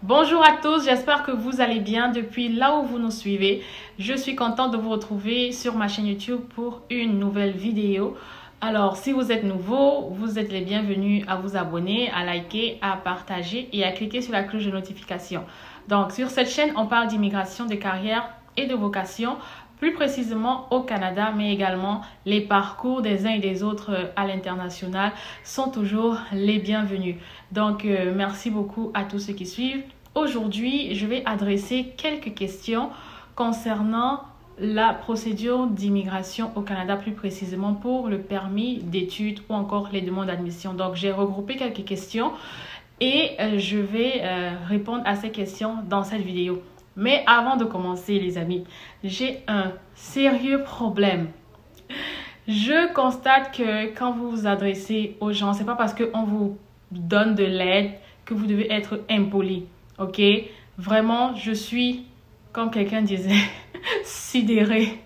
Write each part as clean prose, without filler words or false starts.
Bonjour à tous, j'espère que vous allez bien depuis là où vous nous suivez. Je suis contente de vous retrouver sur ma chaîne YouTube pour une nouvelle vidéo. Alors, si vous êtes nouveau, vous êtes les bienvenus à vous abonner, à liker, à partager et à cliquer sur la cloche de notification. Donc, sur cette chaîne, on parle d'immigration, de carrière et de vocation, plus précisément au Canada, mais également les parcours des uns et des autres à l'international sont toujours les bienvenus. Donc, merci beaucoup à tous ceux qui suivent. Aujourd'hui, je vais adresser quelques questions concernant la procédure d'immigration au Canada, plus précisément pour le permis d'études ou encore les demandes d'admission. Donc, j'ai regroupé quelques questions et je vais répondre à ces questions dans cette vidéo. Mais avant de commencer, les amis, j'ai un sérieux problème. Je constate que quand vous vous adressez aux gens, c'est pas parce qu'on vous donne de l'aide que vous devez être impoli. Ok? Vraiment, je suis, comme quelqu'un disait, sidérée.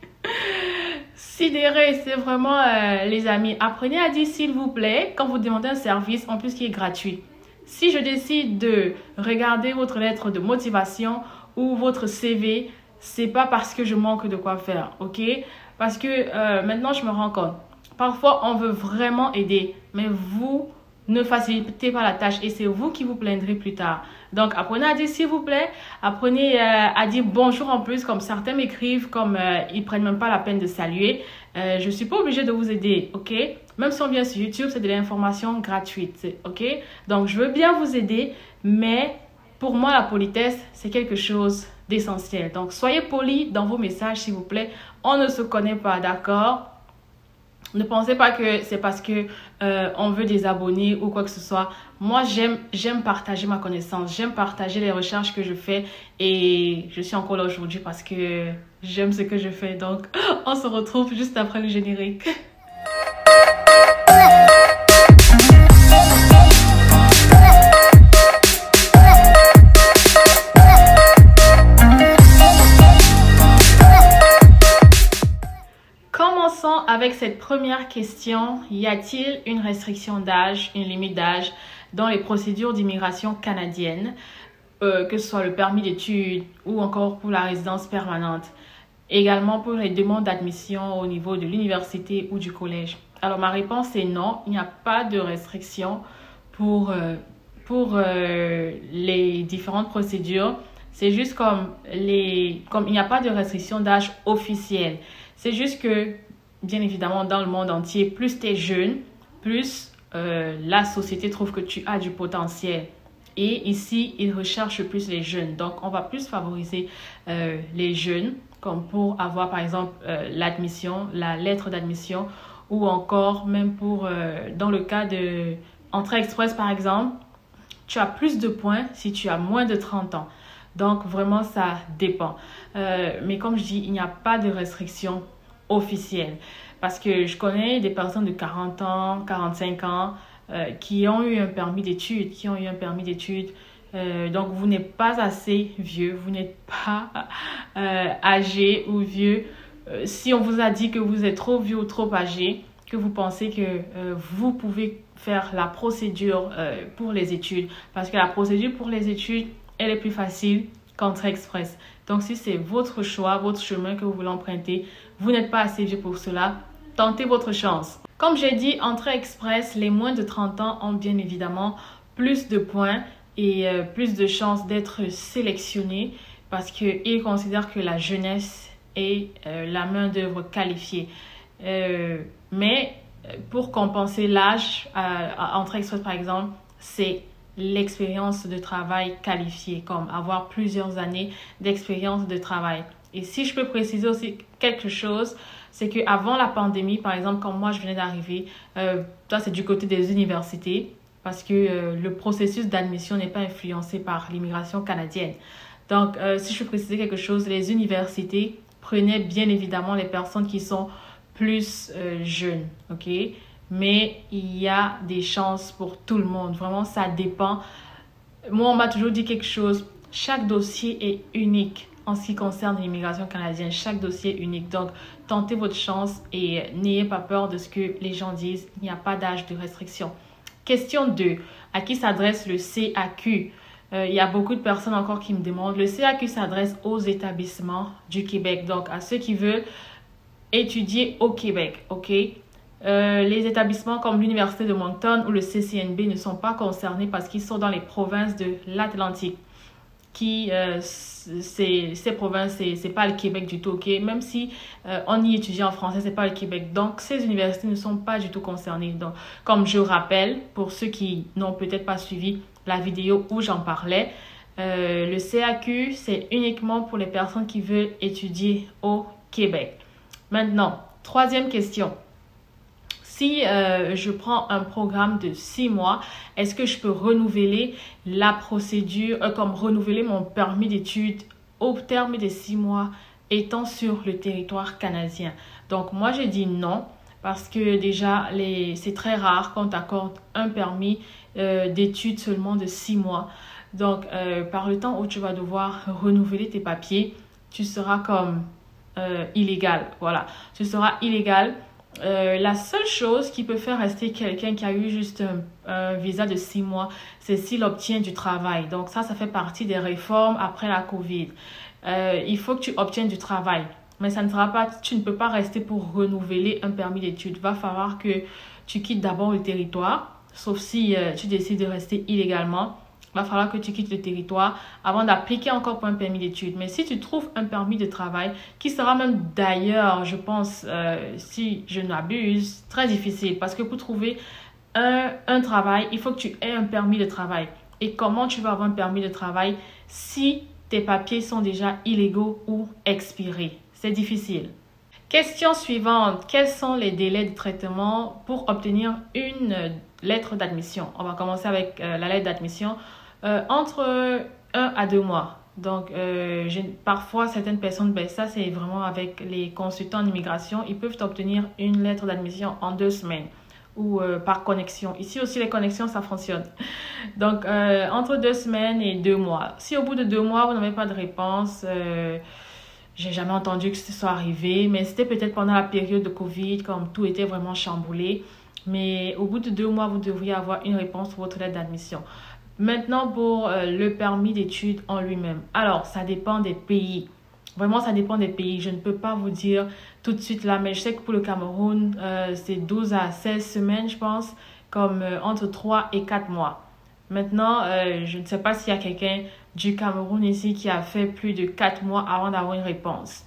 Sidérée, c'est vraiment, les amis. Apprenez à dire s'il vous plaît quand vous demandez un service, en plus qui est gratuit. Si je décide de regarder votre lettre de motivation ou votre CV, c'est pas parce que je manque de quoi faire, ok? Parce que maintenant, je me rends compte. Parfois, on veut vraiment aider, mais vous ne facilitez pas la tâche et c'est vous qui vous plaindrez plus tard. Donc, apprenez à dire s'il vous plaît. Apprenez à dire bonjour en plus, comme certains m'écrivent, comme ils prennent même pas la peine de saluer. Je suis pas obligée de vous aider, ok? Même si on vient sur YouTube, c'est de l'information gratuite, ok? Donc, je veux bien vous aider, mais pour moi, la politesse, c'est quelque chose d'essentiel. Donc, soyez polis dans vos messages, s'il vous plaît. On ne se connaît pas, d'accord? Ne pensez pas que c'est parce que on veut des abonnés ou quoi que ce soit. Moi, j'aime partager ma connaissance. J'aime partager les recherches que je fais. Et je suis encore là aujourd'hui parce que j'aime ce que je fais. Donc, on se retrouve juste après le générique. Commençons avec cette première question. Y a-t-il une restriction d'âge, une limite d'âge dans les procédures d'immigration canadienne, que ce soit le permis d'études ou encore pour la résidence permanente, également pour les demandes d'admission au niveau de l'université ou du collège? Alors, ma réponse est non, il n'y a pas de restriction pour les différentes procédures. C'est juste comme il n'y a pas de restriction d'âge officielle. C'est juste que, bien évidemment, dans le monde entier, plus tu es jeune, plus la société trouve que tu as du potentiel. Et ici, ils recherchent plus les jeunes. Donc, on va plus favoriser les jeunes, comme pour avoir, par exemple, l'admission, la lettre d'admission, ou encore, même pour, dans le cas de Entrée Express, par exemple, tu as plus de points si tu as moins de 30 ans. Donc, vraiment, ça dépend. Mais comme je dis, il n'y a pas de restriction officielle. Parce que je connais des personnes de 40 ans, 45 ans qui ont eu un permis d'études, donc, vous n'êtes pas assez vieux, vous n'êtes pas âgé ou vieux. Si on vous a dit que vous êtes trop vieux ou trop âgé, que vous pensez que vous pouvez faire la procédure pour les études. Parce que la procédure pour les études, elle est plus facile qu'Entrée Express. Donc, si c'est votre choix, votre chemin que vous voulez emprunter, vous n'êtes pas assez vieux pour cela, tentez votre chance. Comme j'ai dit, Entrée Express, les moins de 30 ans ont bien évidemment plus de points et plus de chances d'être sélectionnés parce qu'ils considèrent que la jeunesse est la main-d'œuvre qualifiée. Mais pour compenser l'âge, à Entrée Express par exemple, c'est l'expérience de travail qualifiée, comme avoir plusieurs années d'expérience de travail. Et si je peux préciser aussi quelque chose, c'est qu'avant la pandémie, par exemple, quand moi je venais d'arriver, ça c'est du côté des universités, parce que le processus d'admission n'est pas influencé par l'immigration canadienne. Donc, si je peux préciser quelque chose, les universités prenaient bien évidemment les personnes qui sont plus jeunes, ok? Mais il y a des chances pour tout le monde. Vraiment, ça dépend. Moi, on m'a toujours dit quelque chose. Chaque dossier est unique en ce qui concerne l'immigration canadienne. Chaque dossier est unique. Donc, tentez votre chance et n'ayez pas peur de ce que les gens disent. Il n'y a pas d'âge de restriction. Question 2. À qui s'adresse le CAQ? Il y a beaucoup de personnes encore qui me demandent. Le CAQ s'adresse aux établissements du Québec, donc à ceux qui veulent étudier au Québec, ok? Les établissements comme l'Université de Moncton ou le CCNB ne sont pas concernés parce qu'ils sont dans les provinces de l'Atlantique. Ces provinces, c'est pas le Québec du tout, ok? Même si on y étudie en français, c'est pas le Québec. Donc, ces universités ne sont pas du tout concernées. Donc, comme je rappelle, pour ceux qui n'ont peut-être pas suivi la vidéo où j'en parlais, le CAQ, c'est uniquement pour les personnes qui veulent étudier au Québec. Maintenant, troisième question. Si je prends un programme de 6 mois, est-ce que je peux renouveler la procédure, comme renouveler mon permis d'études au terme des 6 mois étant sur le territoire canadien? Donc, moi, j'ai dit non parce que déjà, c'est très rare qu'on t'accorde un permis d'études seulement de 6 mois. Donc, par le temps où tu vas devoir renouveler tes papiers, tu seras comme illégal. Voilà, tu seras illégal. La seule chose qui peut faire rester quelqu'un qui a eu juste un visa de 6 mois, c'est s'il obtient du travail. Donc ça fait partie des réformes après la COVID. Il faut que tu obtiennes du travail. Mais ça ne sera pas, tu ne peux pas rester pour renouveler un permis d'études. Il va falloir que tu quittes d'abord le territoire, sauf si tu décides de rester illégalement. Il va falloir que tu quittes le territoire avant d'appliquer encore pour un permis d'études. Mais si tu trouves un permis de travail, qui sera même d'ailleurs, je pense, si je n'abuse, très difficile. Parce que pour trouver un travail, il faut que tu aies un permis de travail. Et comment tu vas avoir un permis de travail si tes papiers sont déjà illégaux ou expirés? C'est difficile. Question suivante. Quels sont les délais de traitement pour obtenir une lettre d'admission? On va commencer avec la lettre d'admission. Entre 1 à 2 mois. Donc, parfois, certaines personnes, ça c'est vraiment avec les consultants en immigration, ils peuvent obtenir une lettre d'admission en 2 semaines ou par connexion. Ici aussi, les connexions, ça fonctionne. Donc, entre 2 semaines et 2 mois. Si au bout de 2 mois, vous n'avez pas de réponse, j'ai jamais entendu que ce soit arrivé, mais c'était peut-être pendant la période de Covid, comme tout était vraiment chamboulé. Mais au bout de 2 mois, vous devriez avoir une réponse pour votre lettre d'admission. Maintenant, pour le permis d'études en lui-même. Alors, ça dépend des pays. Vraiment, ça dépend des pays. Je ne peux pas vous dire tout de suite là, mais je sais que pour le Cameroun, c'est 12 à 16 semaines, je pense, comme entre 3 et 4 mois. Maintenant, je ne sais pas s'il y a quelqu'un du Cameroun ici qui a fait plus de 4 mois avant d'avoir une réponse.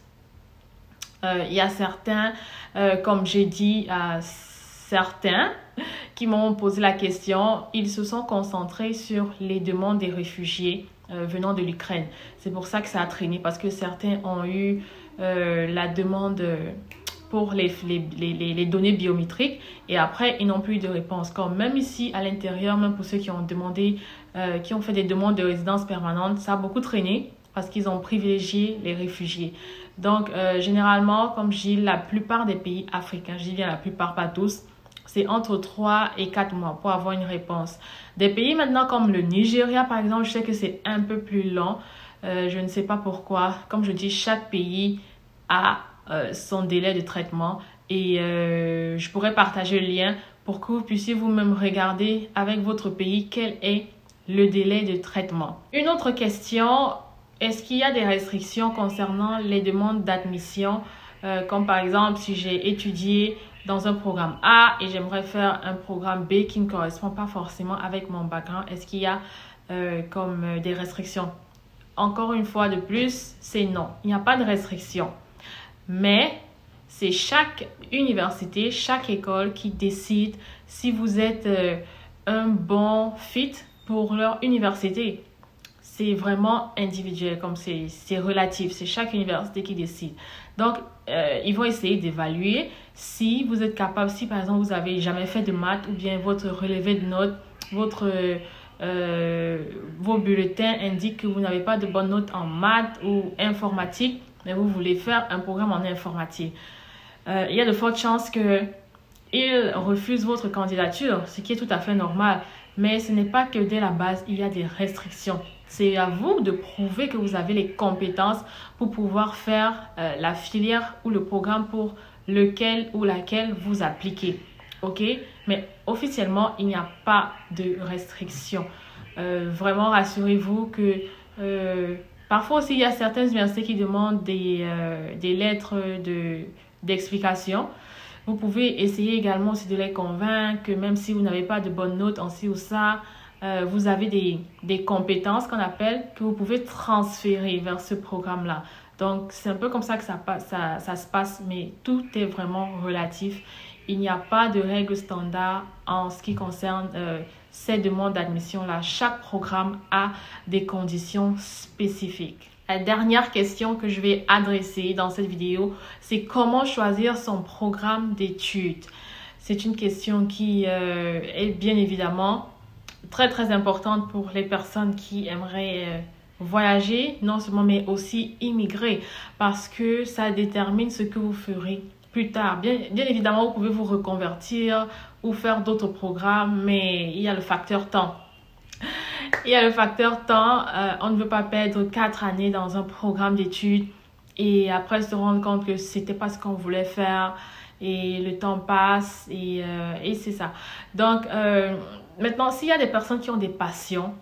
Il y a certains, comme j'ai dit, certains qui m'ont posé la question, ils se sont concentrés sur les demandes des réfugiés venant de l'Ukraine. C'est pour ça que ça a traîné, parce que certains ont eu la demande pour les données biométriques et après, ils n'ont plus eu de réponse. Comme même ici, à l'intérieur, même pour ceux qui ont demandé, qui ont fait des demandes de résidence permanente, ça a beaucoup traîné parce qu'ils ont privilégié les réfugiés. Donc, généralement, comme je dis, la plupart des pays africains, je dis bien la plupart, pas tous, c'est entre 3 et 4 mois pour avoir une réponse. Des pays maintenant comme le Nigeria, par exemple, je sais que c'est un peu plus long. Je ne sais pas pourquoi. Comme je dis, chaque pays a son délai de traitement. Et je pourrais partager le lien pour que vous puissiez vous-même regarder avec votre pays quel est le délai de traitement. Une autre question, est-ce qu'il y a des restrictions concernant les demandes d'admission? Comme par exemple, si j'ai étudié dans un programme A et j'aimerais faire un programme B qui ne correspond pas forcément avec mon background, est-ce qu'il y a comme des restrictions? Encore une fois de plus, c'est non. Il n'y a pas de restrictions. Mais c'est chaque université, chaque école qui décide si vous êtes un bon fit pour leur université. C'est vraiment individuel, comme c'est relatif. C'est chaque université qui décide. Donc, ils vont essayer d'évaluer si vous êtes capable, si par exemple vous n'avez jamais fait de maths ou bien votre relevé de notes, vos bulletins indiquent que vous n'avez pas de bonnes notes en maths ou informatique, mais vous voulez faire un programme en informatique. Il y a de fortes chances qu'ils refusent votre candidature, ce qui est tout à fait normal. Mais ce n'est pas que dès la base, il y a des restrictions. C'est à vous de prouver que vous avez les compétences pour pouvoir faire la filière ou le programme pour lequel ou laquelle vous appliquez. OK? Mais officiellement, il n'y a pas de restrictions. Vraiment, rassurez-vous que parfois aussi, il y a certaines universités qui demandent des lettres d'explication. Vous pouvez essayer également aussi de les convaincre que même si vous n'avez pas de bonnes notes en ci ou ça, vous avez des compétences qu'on appelle, que vous pouvez transférer vers ce programme-là. Donc, c'est un peu comme ça que ça se passe, mais tout est vraiment relatif. Il n'y a pas de règles standards en ce qui concerne ces demandes d'admission-là. Chaque programme a des conditions spécifiques. La dernière question que je vais adresser dans cette vidéo, c'est comment choisir son programme d'études. C'est une question qui est bien évidemment très importante pour les personnes qui aimeraient voyager, non seulement mais aussi immigrer, parce que ça détermine ce que vous ferez plus tard. Bien évidemment, vous pouvez vous reconvertir ou faire d'autres programmes, mais il y a le facteur temps. Il y a le facteur temps. On ne veut pas perdre 4 années dans un programme d'études et après se rendre compte que c'était pas ce qu'on voulait faire et le temps passe et c'est ça. Donc, maintenant, s'il y a des personnes qui ont des passions,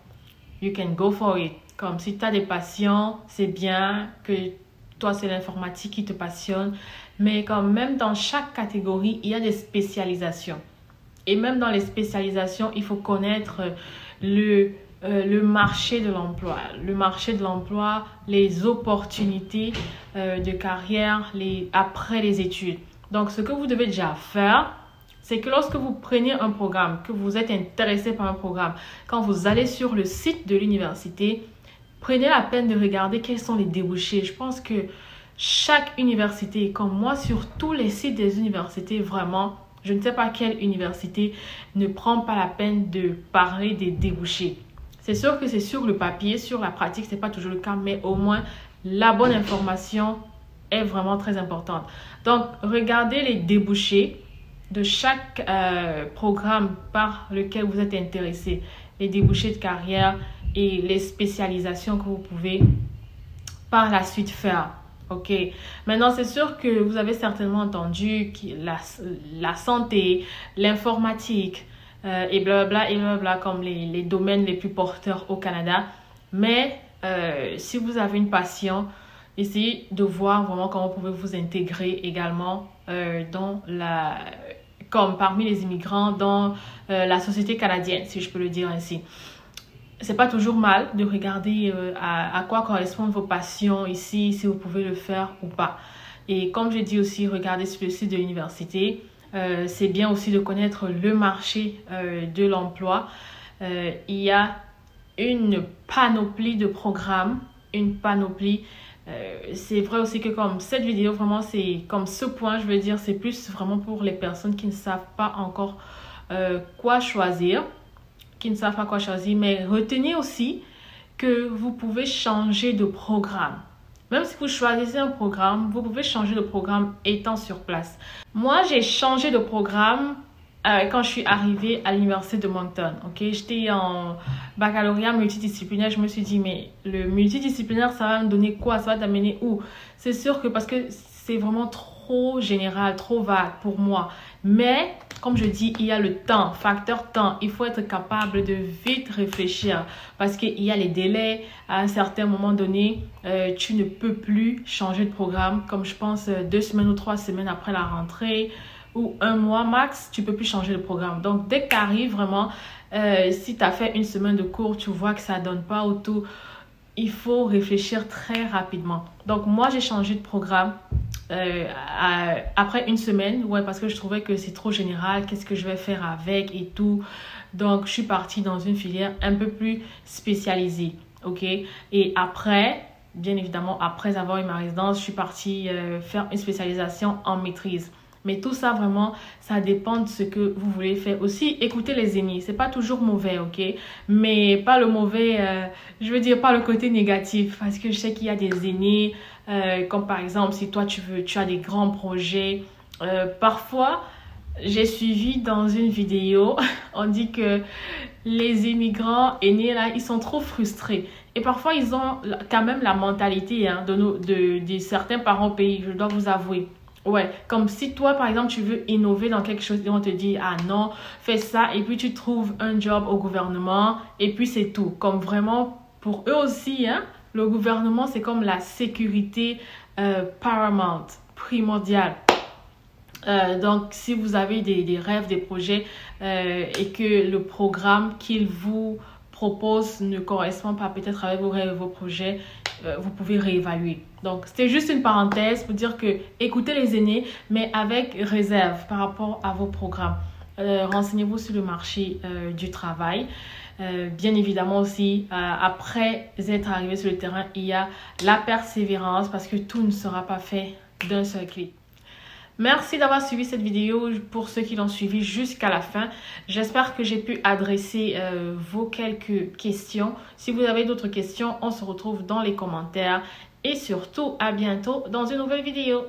you can go for it. Comme si tu as des passions, c'est bien que toi, c'est l'informatique qui te passionne. Mais quand même, dans chaque catégorie, il y a des spécialisations. Et même dans les spécialisations, il faut connaître le marché de l'emploi. Le marché de l'emploi, les opportunités de carrière après les études. Donc, ce que vous devez déjà faire, c'est que lorsque vous prenez un programme, que vous êtes intéressé par un programme, quand vous allez sur le site de l'université, prenez la peine de regarder quels sont les débouchés. Je pense que chaque université, comme moi, sur tous les sites des universités, vraiment, je ne sais pas quelle université ne prend pas la peine de parler des débouchés. C'est sûr que c'est sur le papier, sur la pratique, ce n'est pas toujours le cas, mais au moins, la bonne information est vraiment très importante. Donc, regardez les débouchés de chaque programme par lequel vous êtes intéressé, les débouchés de carrière et les spécialisations que vous pouvez par la suite faire. Ok, maintenant c'est sûr que vous avez certainement entendu que la santé, l'informatique et blablabla comme les domaines les plus porteurs au Canada. Mais si vous avez une passion, essayez de voir vraiment comment vous pouvez vous intégrer également comme parmi les immigrants dans la société canadienne, si je peux le dire ainsi. C'est pas toujours mal de regarder à quoi correspondent vos passions ici, si vous pouvez le faire ou pas. Et comme je dis aussi, regardez sur le site de l'université. C'est bien aussi de connaître le marché de l'emploi. Il y a une panoplie de programmes, une panoplie. C'est vrai aussi que comme cette vidéo, vraiment, c'est comme ce point, je veux dire, c'est plus vraiment pour les personnes qui ne savent pas encore quoi choisir. Mais retenez aussi que vous pouvez changer de programme. Même si vous choisissez un programme, vous pouvez changer de programme étant sur place. Moi, j'ai changé de programme quand je suis arrivée à l'université de Moncton. Okay? J'étais en baccalauréat multidisciplinaire. Je me suis dit, mais le multidisciplinaire, ça va me donner quoi? Ça va t'amener où? C'est sûr que parce que c'est vraiment trop général, trop vague pour moi. Mais, comme je dis, il y a le temps, facteur temps. Il faut être capable de vite réfléchir parce qu'il y a les délais. À un certain moment donné, tu ne peux plus changer de programme. Comme je pense 2 semaines ou 3 semaines après la rentrée ou 1 mois max, tu ne peux plus changer de programme. Donc, dès que tu arrives vraiment, si tu as fait 1 semaine de cours, tu vois que ça ne donne pas au tout. Il faut réfléchir très rapidement. Donc, moi, j'ai changé de programme après 1 semaine. Ouais, parce que je trouvais que c'est trop général. Qu'est-ce que je vais faire avec et tout. Donc, je suis partie dans une filière un peu plus spécialisée. OK? Et après, bien évidemment, après avoir eu ma résidence, je suis partie faire une spécialisation en maîtrise. Mais tout ça, vraiment, ça dépend de ce que vous voulez faire. Aussi, écoutez les aînés. C'est pas toujours mauvais, ok? Mais pas le mauvais, je veux dire, pas le côté négatif. Parce que je sais qu'il y a des aînés, comme par exemple, si toi, tu as des grands projets. Parfois, j'ai suivi dans une vidéo, on dit que les immigrants aînés, là, ils sont trop frustrés. Et parfois, ils ont quand même la mentalité de certains parents au pays, je dois vous avouer. Ouais, comme si toi, par exemple, tu veux innover dans quelque chose et on te dit, ah non, fais ça, et puis tu trouves un job au gouvernement, et puis c'est tout. Comme vraiment, pour eux aussi, hein, le gouvernement, c'est comme la sécurité paramount, primordiale. Donc, si vous avez des rêves, des projets et que le programme qu'ils vous proposent ne correspond pas peut-être avec vos rêves et vos projets, vous pouvez réévaluer. Donc, c'était juste une parenthèse pour dire que écoutez les aînés, mais avec réserve par rapport à vos programmes. Renseignez-vous sur le marché du travail. Bien évidemment aussi, après être arrivé sur le terrain, il y a la persévérance parce que tout ne sera pas fait d'un seul clic. Merci d'avoir suivi cette vidéo pour ceux qui l'ont suivi jusqu'à la fin. J'espère que j'ai pu adresser vos quelques questions. Si vous avez d'autres questions, on se retrouve dans les commentaires. Et surtout, à bientôt dans une nouvelle vidéo.